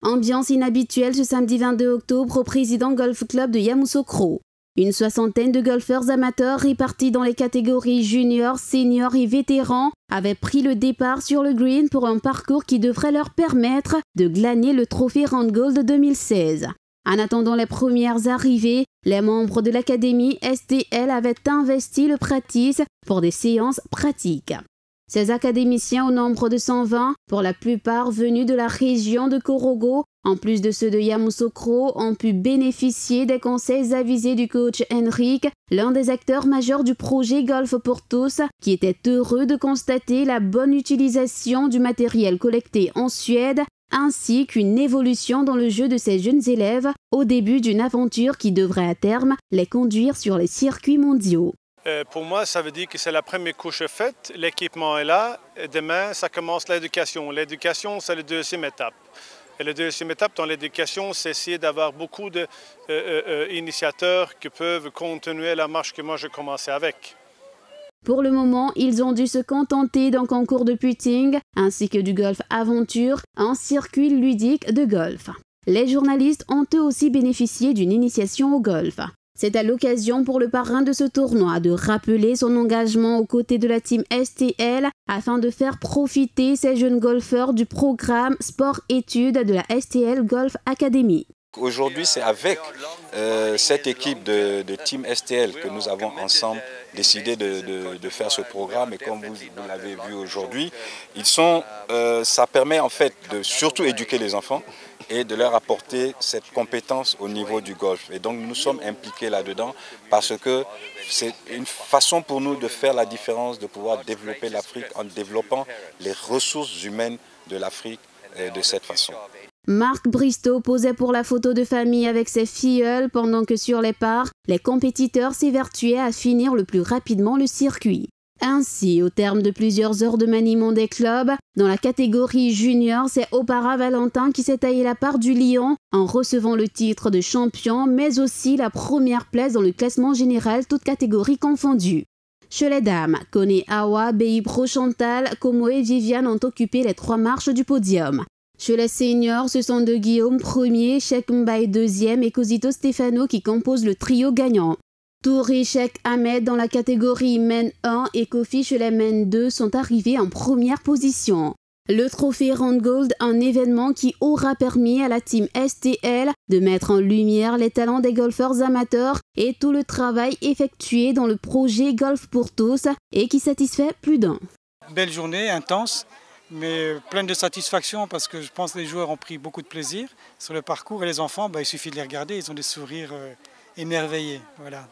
Ambiance inhabituelle ce samedi 22 octobre au Président Golf Club de Yamoussoukro. Une soixantaine de golfeurs amateurs répartis dans les catégories juniors, seniors et vétérans avaient pris le départ sur le green pour un parcours qui devrait leur permettre de glaner le trophée Randgold 2016. En attendant les premières arrivées, les membres de l'académie STL avaient investi le practice pour des séances pratiques. Ces académiciens au nombre de 120, pour la plupart venus de la région de Korogo, en plus de ceux de Yamoussoukro, ont pu bénéficier des conseils avisés du coach Henrik, l'un des acteurs majeurs du projet Golf pour tous, qui était heureux de constater la bonne utilisation du matériel collecté en Suède, ainsi qu'une évolution dans le jeu de ces jeunes élèves au début d'une aventure qui devrait à terme les conduire sur les circuits mondiaux. Pour moi, ça veut dire que c'est la première couche faite, l'équipement est là, et demain, ça commence l'éducation. L'éducation, c'est la deuxième étape. Et la deuxième étape dans l'éducation, c'est essayer d'avoir beaucoup d'initiateurs qui peuvent continuer la marche que moi j'ai commencé avec. Pour le moment, ils ont dû se contenter d'un concours de putting ainsi que du golf aventure, un circuit ludique de golf. Les journalistes ont eux aussi bénéficié d'une initiation au golf. C'est à l'occasion pour le parrain de ce tournoi de rappeler son engagement aux côtés de la team STL afin de faire profiter ces jeunes golfeurs du programme Sport-Études de la STL Golf Academy. Aujourd'hui, c'est avec cette équipe de Team STL que nous avons ensemble décidé de faire ce programme. Et comme vous l'avez vu aujourd'hui, ça permet en fait de surtout éduquer les enfants et de leur apporter cette compétence au niveau du golf. Et donc nous sommes impliqués là-dedans parce que c'est une façon pour nous de faire la différence, de pouvoir développer l'Afrique en développant les ressources humaines de l'Afrique de cette façon. Marc Bristow posait pour la photo de famille avec ses filleuls pendant que sur les parts, les compétiteurs s'évertuaient à finir le plus rapidement le circuit. Ainsi, au terme de plusieurs heures de maniement des clubs, dans la catégorie junior, c'est Opara Valentin qui s'est taillé la part du lion en recevant le titre de champion, mais aussi la première place dans le classement général, toutes catégories confondues. Chez les dames, Kone Awa, Beibro Chantal, Como et Viviane ont occupé les 3 marches du podium. Chez les seniors, ce sont de Guillaume premier, Cheikh Mbaye deuxième et Cosito Stefano qui composent le trio gagnant. Touré Cheikh Ahmed dans la catégorie Men 1 et Kofi chez les Men 2 sont arrivés en première position. Le trophée Randgold, un événement qui aura permis à la team STL de mettre en lumière les talents des golfeurs amateurs et tout le travail effectué dans le projet Golf pour tous et qui satisfait plus d'un. Belle journée, intense, mais pleine de satisfaction parce que je pense que les joueurs ont pris beaucoup de plaisir sur le parcours et les enfants, il suffit de les regarder, ils ont des sourires émerveillés. Voilà.